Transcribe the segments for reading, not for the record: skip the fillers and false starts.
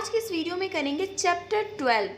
आज की इस वीडियो में करेंगे चैप्टर 12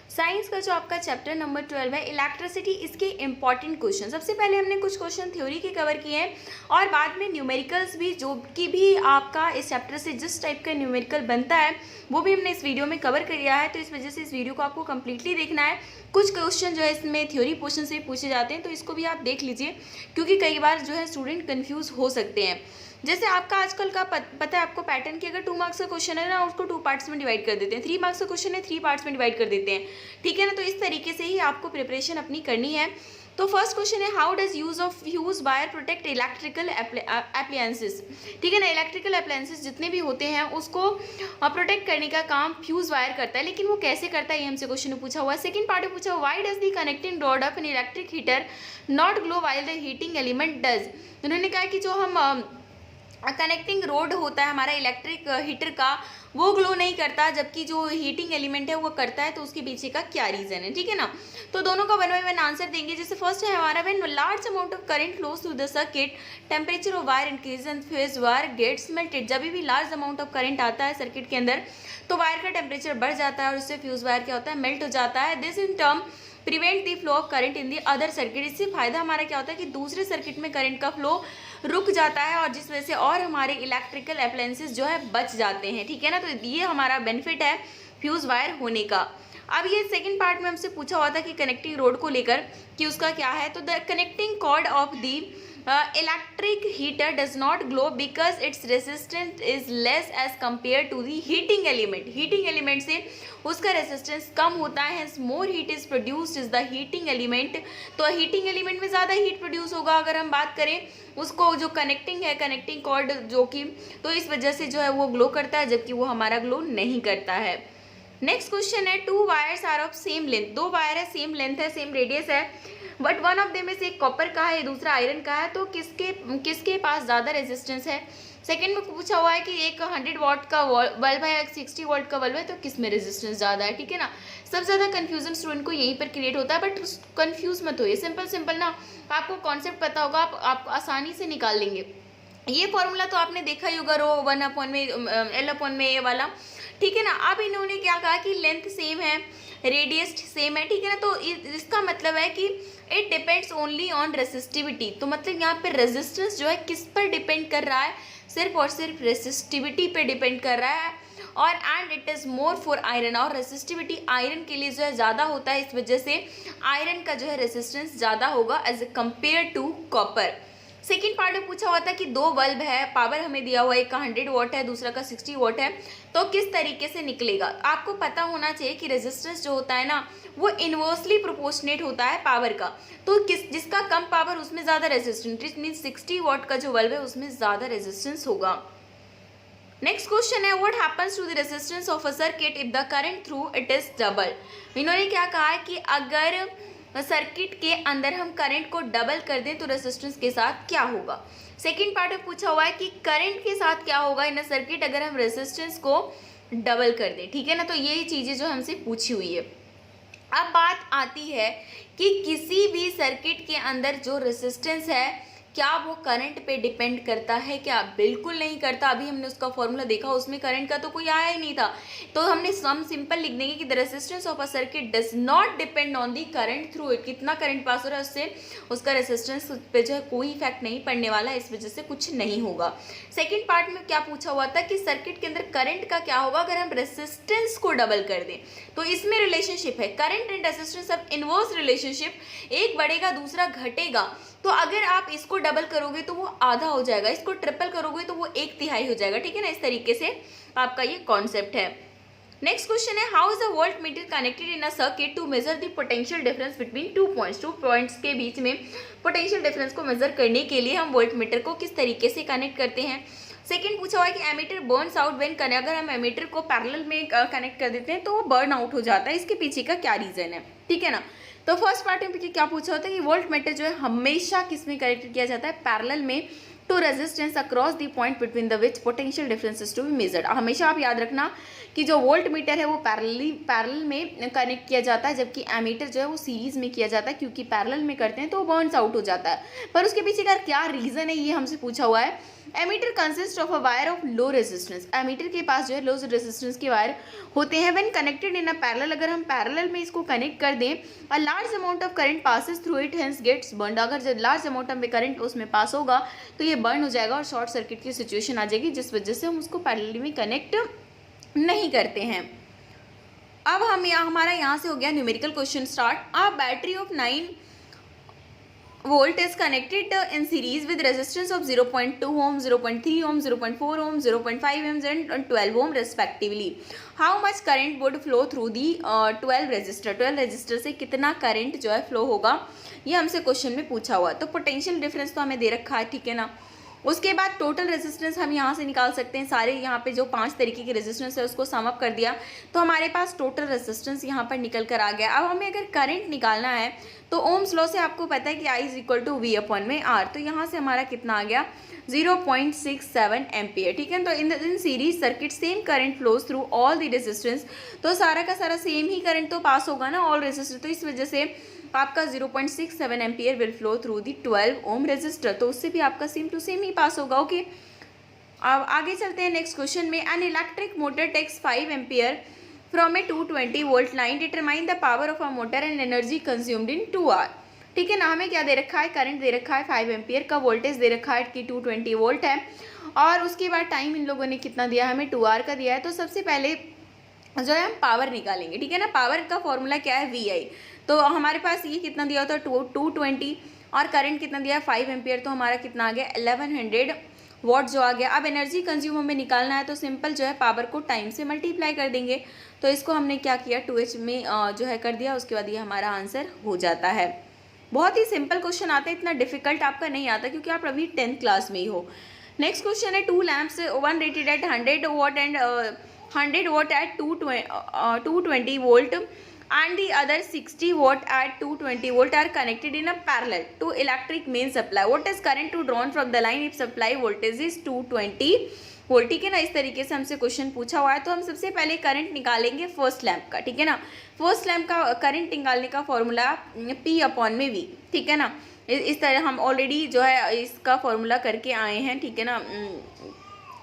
साइंस का जो आपका चैप्टर नंबर 12 है इलेक्ट्रिसिटी। इसके इंपॉर्टेंट क्वेश्चन, सबसे पहले हमने कुछ क्वेश्चन थ्योरी के कवर किए हैं और बाद में न्यूमेरिकल्स भी, जो कि भी आपका इस चैप्टर से जिस टाइप का न्यूमेरिकल बनता है वो भी हमने इस वीडियो में कवर किया है। तो इस वजह से इस वीडियो को आपको कंप्लीटली देखना है। कुछ क्वेश्चन जो है इसमें थ्योरी पोर्शन से पूछे जाते हैं, तो इसको भी आप देख लीजिए, क्योंकि कई बार जो है स्टूडेंट कन्फ्यूज़ हो सकते हैं। जैसे आपका आजकल का पता है आपको पैटर्न कि अगर 2 मार्क्स का क्वेश्चन है ना, उसको 2 पार्ट्स में डिवाइड कर देते हैं। 3 मार्क्स का क्वेश्चन है, 3 पार्ट्स में डिवाइड कर देते हैं, ठीक है ना। तो इस तरीके से ही आपको प्रिपरेशन अपनी करनी है। तो फर्स्ट क्वेश्चन है, how does use of fuse wire protect electrical appliances, ठीक है ना। इलेक्ट्रिकल अप्लायंसेस जितने भी होते हैं उसको प्रोटेक्ट करने का काम फ्यूज वायर करता है, लेकिन वो कैसे करता है ये हमसे क्वेश्चन में पूछा हुआ है। सेकंड पार्ट में पूछा हुआ, why does the connecting rod of an electric heater not glow while the heating element does. उन्होंने कहा कि जो हम कनेक्टिंग रोड होता है हमारा इलेक्ट्रिक हीटर का, वो ग्लो नहीं करता, जबकि जो हीटिंग एलिमेंट है वो करता है। तो उसके पीछे का क्या रीज़न है, ठीक है ना। तो दोनों का 1 बाय 1 आंसर देंगे। जैसे फर्स्ट है हमारा, when large amount of current flows through the circuit temperature of wire increase and fuse wire gets melted. जब भी लार्ज अमाउंट ऑफ करंट आता है सर्किट के अंदर तो वायर का टेम्परेचर बढ़ जाता है और उससे फ्यूज वायर क्या होता है, मेल्ट हो जाता है। This in term prevent the flow of current in the other circuit. इससे फायदा हमारा क्या होता है कि दूसरे सर्किट में करंट का फ्लो रुक जाता है और जिस वजह से और हमारे इलेक्ट्रिकल अप्लायंसेस जो है बच जाते हैं, ठीक है ना। तो ये हमारा बेनिफिट है फ्यूज वायर होने का। अब ये सेकंड पार्ट में हमसे पूछा हुआ था कि कनेक्टिंग रोड को लेकर कि उसका क्या है। तो the connecting cord of the electric heater does not glow because its resistance is less as compare to the heating element. Heating element से उसका रेजिस्टेंस कम होता है, hence more heat is produced is the heating element. तो heating element में ज़्यादा heat produce होगा अगर हम बात करें उसको, जो कनेक्टिंग है, कनेक्टिंग कॉर्ड जो कि, तो इस वजह से जो है वो ग्लो करता है, जबकि वो हमारा ग्लो नहीं करता है। नेक्स्ट क्वेश्चन है, 2 wires are of same length. 2 wire है, सेम लेंथ है, सेम रेडियस है, बट वन ऑफ देम में से एक कॉपर का है, दूसरा आयरन का है। तो किसके पास ज़्यादा रेजिस्टेंस है। सेकंड में पूछा हुआ है कि एक 100 वाट का बल्ब है, एक 60 वाट का बल्ब है, तो किस में रेजिस्टेंस ज़्यादा है, ठीक है ना। सबसे ज़्यादा कन्फ्यूजन स्टूडेंट को यहीं पर क्रिएट होता है, बट कन्फ्यूज मत होइए, सिंपल ना, आपको कॉन्सेप्ट पता होगा, आप आसानी से निकाल लेंगे। ये फॉर्मूला तो आपने देखा ही होगा, रो 1/L/A वाला, ठीक है ना। अब इन्होंने क्या कहा कि लेंथ सेम है, रेडियस सेम है, ठीक है ना। तो इसका मतलब है कि it depends only on resistivity. तो मतलब यहाँ पे रेजिस्टेंस जो है किस पर डिपेंड कर रहा है, सिर्फ और सिर्फ रेसिस्टिविटी पे डिपेंड कर रहा है। और and it is more for iron, और रेसिस्टिविटी आयरन के लिए जो है ज़्यादा होता है, इस वजह से आयरन का जो है रेसिस्टेंस ज़्यादा होगा as compare to copper. Second part में पूछा हुआ था कि 2 बल्ब है, पावर हमें दिया हुआ है, एक का 100 वाट है, दूसरा का 60 वाट है, तो किस तरीके से निकलेगा। आपको पता होना चाहिए कि रेजिस्टेंस जो होता है ना वो इन्वर्सली प्रोपोर्शनेट होता है पावर का। तो जिसका कम पावर उसमें ज़्यादा रेजिस्टेंस, मीन्स 60 वाट का जो बल्ब है उसमें ज़्यादा रेजिस्टेंस होगा। नेक्स्ट क्वेश्चन है, what happens to the resistance of a circuit if the current through it is double. इन्होंने क्या कहा है कि अगर सर्किट के अंदर हम करंट को डबल कर दें तो रेजिस्टेंस के साथ क्या होगा। सेकंड पार्ट में पूछा हुआ है कि करंट के साथ क्या होगा इन अ सर्किट अगर हम रेजिस्टेंस को डबल कर दें, ठीक है ना। तो ये चीज़ें जो हमसे पूछी हुई है। अब बात आती है कि किसी भी सर्किट के अंदर जो रेजिस्टेंस है क्या वो करंट पे डिपेंड करता है क्या, बिल्कुल नहीं करता। अभी हमने उसका फॉर्मूला देखा, उसमें करंट का तो कोई आया ही नहीं था। तो हमने सम सिंपल लिख देंगे कि the resistance of a circuit does not depend on the current through it. कितना करंट पास हो रहा है उससे उसका रेजिस्टेंस पे जो है कोई इफेक्ट नहीं पड़ने वाला है, इस वजह से कुछ नहीं होगा। सेकेंड पार्ट में क्या पूछा हुआ था कि सर्किट के अंदर करंट का क्या होगा अगर हम रेजिस्टेंस को डबल कर दें। तो इसमें रिलेशनशिप है current and resistance of inverse relationship, एक बढ़ेगा दूसरा घटेगा। तो अगर आप इसको डबल करोगे तो वो आधा हो जाएगा, इसको ट्रिपल करोगे तो वो 1/3 हो जाएगा, ठीक है ना। इस तरीके से आपका ये कॉन्सेप्ट है। नेक्स्ट क्वेश्चन है, how is the voltmeter connected in a circuit to measure the potential difference between 2 points. 2 points के बीच में पोटेंशियल डिफरेंस को मेजर करने के लिए हम वोल्ट मीटर को किस तरीके से कनेक्ट करते हैं। सेकेंड पूछा हुआ है कि एमीटर बर्न्स आउट व्हेन, अगर हम एमीटर को पैरेलल में कनेक्ट कर देते हैं तो वो बर्न आउट हो जाता है, इसके पीछे का क्या रीजन है, ठीक है ना। तो फर्स्ट पार्ट में क्या पूछा होता है कि वोल्ट मीटर जो है हमेशा किस में कनेक्ट किया जाता है, पैरेलल में, to resistance across the point between the which potential differences to be measured. हमेशा आप याद रखना कि जो वोल्ट मीटर है वो पैरेलल में कनेक्ट किया जाता है, जबकि एमीटर जो है वो सीरीज में किया जाता है, क्योंकि पैरेलल में करते हैं तो वो बर्न्स आउट हो जाता है। पर उसके पीछे का क्या रीज़न है ये हमसे पूछा हुआ है। Ammeter consist of a wire of low resistance. Ammeter के पास जो है लो रेजिस्टेंस के वायर होते हैं। When connected in a parallel, अगर हम पैरेलल में इसको कनेक्ट कर दें, a large amount of current passes through it, hence gets burn. अगर जब लार्ज अमाउंट में करंट उसमें पास होगा तो ये बर्न हो जाएगा और शॉर्ट सर्किट की सिचुएशन आ जाएगी, जिस वजह से हम उसको पैरेलली में कनेक्ट नहीं करते हैं। अब हम हमारा यहाँ से हो गया numerical question start. A battery of 9 volt is connected in series with resistance of 0.2 ohm, 0.3 ohm, 0.4 ohm, 0.5 ohm and 12 ohm respectively. How much current would flow through the 12 resistor? 12 resistor से कितना करंट जो है flow होगा, ये हमसे question में पूछा हुआ। तो पोटेंशियल डिफरेंस तो हमें दे रखा है, ठीक है ना। उसके बाद टोटल रेजिस्टेंस हम यहाँ से निकाल सकते हैं। सारे यहाँ पे जो 5 तरीके के रेजिस्टेंस है उसको सम अप कर दिया तो हमारे पास टोटल रेजिस्टेंस यहाँ पर निकल कर आ गया। अब हमें अगर करंट निकालना है तो ओम्स लॉ से आपको पता है कि I is equal to V upon में R। तो यहाँ से हमारा कितना आ गया 0.67 एम्पियर, ठीक है। तो in series circuit same current flows through all the resistance, तो सारा का सारा सेम ही करंट तो पास होगा ना ऑल रेजिस्टर, तो इस वजह से आपका 0.67 ampere will flow through the 12 ohm resistor, तो उससे भी आपका सेम टू सेम ही पास होगा। ओके, अब आगे चलते हैं नेक्स्ट क्वेश्चन में। An electric motor takes 5 ampere from a 220 volt line, determine the power of a motor and energy consumed in 2 hour. ठीक है ना, हमें क्या दे रखा है, करंट दे रखा है 5 एम्पियर का, वोल्टेज दे रखा है कि 220 वोल्ट है, और उसके बाद टाइम इन लोगों ने कितना दिया है, हमें 2 आवर का दिया है। तो सबसे पहले जो है हम पावर निकालेंगे, ठीक है ना। पावर का फॉर्मूला क्या है, VI। तो हमारे पास ये कितना दिया होता है 220 और करंट कितना दिया है 5 एम्पियर, तो हमारा कितना आ गया 1100 वॉट जो आ गया। अब एनर्जी कंज्यूम हमें निकालना है तो सिंपल जो है पावर को टाइम से मल्टीप्लाई कर देंगे। तो इसको हमने क्या किया 2H में जो है कर दिया, उसके बाद ये हमारा आंसर हो जाता है। बहुत ही सिंपल क्वेश्चन आता है, इतना डिफिकल्ट आपका नहीं आता क्योंकि आप अभी 10th क्लास में ही हो। नेक्स्ट क्वेश्चन है 2 lamps, one rated eight 100 what and 100 watt at 220 volt and the other 60 watt at 220 volt are connected in a parallel to electric main supply. What is current to drawn from the line if supply voltage is 220 volt? ठीक है ना, इस तरीके से हमसे question पूछा हुआ है। तो हम सबसे पहले करंट निकालेंगे फर्स्ट लैम्प का, ठीक है ना। फर्स्ट लैम्प का करंट निकालने का फॉर्मूला P अपॉन में V, ठीक है ना। इस तरह हम ऑलरेडी जो है इसका फॉर्मूला करके आए हैं, ठीक है ना,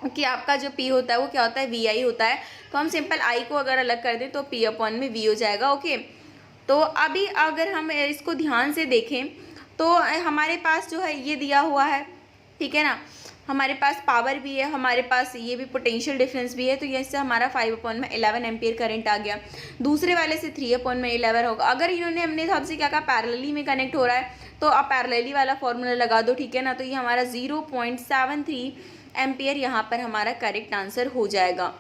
कि आपका जो P होता है वो क्या होता है, VI होता है। तो हम सिंपल I को अगर अलग कर दें तो P अपॉन में V हो जाएगा। ओके, तो अभी अगर हम इसको ध्यान से देखें तो हमारे पास जो है ये दिया हुआ है, ठीक है ना, हमारे पास पावर भी है, हमारे पास ये भी पोटेंशियल डिफरेंस भी है। तो ये इससे हमारा 5 अपॉन में 11 एम्पियर करंट आ गया। दूसरे वाले से 3 अपॉन में 11 होगा। अगर इन्होंने हमने हिसाब से क्या कहा पैरेलली में कनेक्ट हो रहा है तो आप पैरेलली वाला फॉर्मूला लगा दो, ठीक है ना। तो ये हमारा 0.73 एम्पियर यहाँ पर हमारा करेक्ट आंसर हो जाएगा।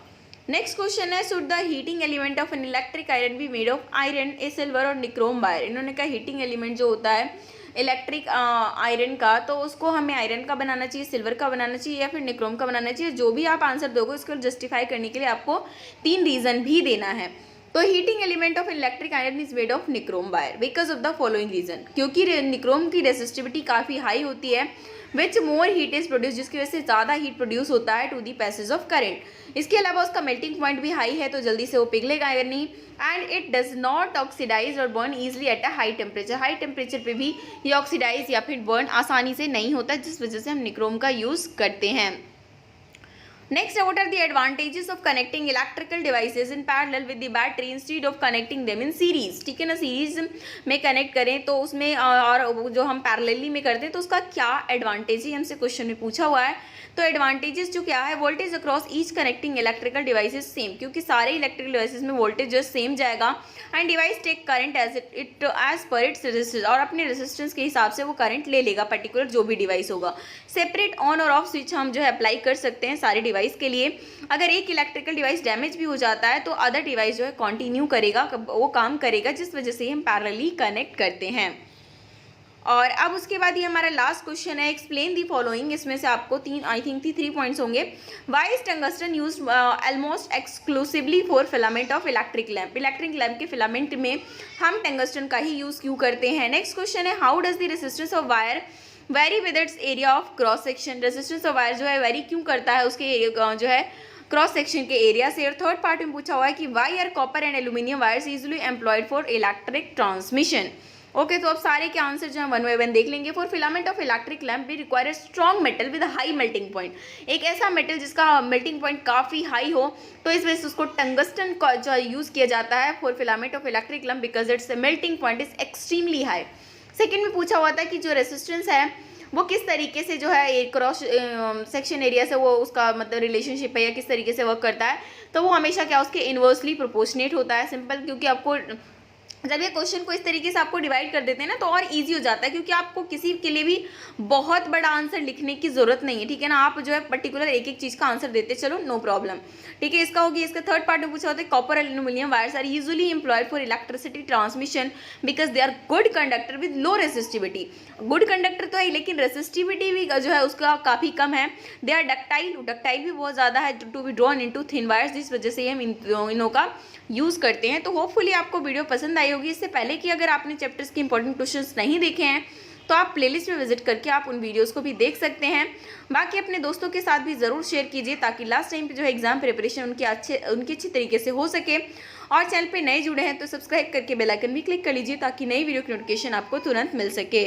नेक्स्ट क्वेश्चन है, should the heating element of an electric iron be made of iron, A silver और निक्रोम वायर। इन्होंने कहा हीटिंग एलिमेंट जो होता है इलेक्ट्रिक आयरन का, तो उसको हमें आयरन का बनाना चाहिए, सिल्वर का बनाना चाहिए या फिर निक्रोम का बनाना चाहिए। जो भी आप आंसर दोगे उसको जस्टिफाई करने के लिए आपको 3 रीज़न भी देना है। तो heating element of electric iron is made of nichrome wire because of the following reason, क्योंकि निक्रोम की रेसिस्टिविटी काफ़ी हाई होती है, which more heat is produce, जिसकी वजह से ज़्यादा हीट प्रोड्यूस होता है to the passage of current. इसके अलावा उसका मेल्टिंग पॉइंट भी हाई है तो जल्दी से वो पिघलेगा नहीं, and it does not oxidize और burn easily at a high temperature. High temperature पे भी ये ऑक्सीडाइज या फिर बर्न आसानी से नहीं होता, जिस वजह से हम निक्रोम का यूज़ करते हैं। Next, what are the advantages of connecting electrical devices in parallel with the battery instead of connecting them in series. ठीक है ना, सीरीज में कनेक्ट करें तो उसमें और जो हम पैरेलली में करते हैं तो उसका क्या एडवांटेज है, हमसे क्वेश्चन में पूछा हुआ है। तो एडवांटेजेस जो क्या है, voltage across each connecting electrical devices same, क्योंकि सारे इलेक्ट्रिकल डिवाइसेज में वोल्टेज जो सेम जाएगा, and device take current as per its resistance, और अपने रेजिस्टेंस के हिसाब से वो करंट ले लेगा पर्टिकुलर जो भी डिवाइस होगा। सेपरेट ऑन और ऑफ स्विच हम जो है अप्लाई कर सकते हैं सारे डिवाइस के लिए। अगर एक इलेक्ट्रिकल डिवाइस डैमेज भी हो जाता है तो अदर डिवाइस जो है कंटिन्यू करेगा, वो काम करेगा, जिस वजह से हम पैरेलली कनेक्ट करते हैं। और अब उसके बाद ये हमारा लास्ट क्वेश्चन है, एक्सप्लेन दी फॉलोइंग। इसमें से आपको 3 पॉइंट्स होंगे। Why is tungsten use almost exclusively for filament of electric lamp. Electric lamp के फिलामेंट में हम टंगस्टन का ही यूज़ क्यों करते हैं। नेक्स्ट क्वेश्चन है, how does the resistance of wire vary with its area of cross section. Resistance of wire जो है वेरी क्यों करता है उसके जो है क्रॉस सेक्शन के एरिया से। और थर्ड पार्ट में पूछा हुआ है कि why are copper and aluminium wires easily employed for electric transmission. Okay, तो अब सारे के आंसर जो है वन बाय वन देख लेंगे। For filament of electric lamp we require strong metal with high melting point. एक ऐसा मेटल जिसका मेल्टिंग पॉइंट काफ़ी हाई हो, तो इस वजह से उसको टंगस्टन का जो यूज़ किया जाता है for filament of electric lamp because it's melting point is extremely high. Second में पूछा हुआ था कि जो रेसिस्टेंस है वो किस तरीके से जो है क्रॉस सेक्शन एरिया से वो उसका मतलब रिलेशनशिप है या किस तरीके से वर्क करता है, तो वो हमेशा क्या उसके इन्वर्सली प्रोपोर्शनेट होता है। सिंपल, क्योंकि आपको जब ये क्वेश्चन को इस तरीके से आपको डिवाइड कर देते हैं ना तो और इजी हो जाता है, क्योंकि आपको किसी के लिए भी बहुत बड़ा आंसर लिखने की जरूरत नहीं है, ठीक है ना। आप जो है पर्टिकुलर एक एक चीज़ का आंसर देते चलो, नो प्रॉब्लम, ठीक है। इसका होगी, इसका थर्ड पार्ट में पूछा होता है copper aluminium wires are usually employed for electricity transmission because they are good conductor with low resistivity. Good conductor तो है लेकिन रेसिस्टिविटी भी जो है उसका काफ़ी कम है। दे आर डक्टाइल, डक्टाइल भी बहुत ज़्यादा है to be drawn into thin wires, जिस वजह से हम इनों का यूज़ करते हैं। तो होपफुली आपको वीडियो पसंद आई होगी। इससे पहले कि अगर आपने चैप्टर्स के इंपॉर्टेंट क्वेश्चंस नहीं देखे हैं तो आप प्लेलिस्ट में विजिट करके आप उन वीडियोस को भी देख सकते हैं। बाकी अपने दोस्तों के साथ भी ज़रूर शेयर कीजिए ताकि लास्ट टाइम पे जो है एग्जाम प्रिपरेशन उनकी अच्छी तरीके से हो सके। और चैनल पे नए जुड़े हैं तो सब्सक्राइब करके बेल आइकन भी क्लिक कर लीजिए ताकि नई वीडियो की नोटिफिकेशन आपको तुरंत मिल सके।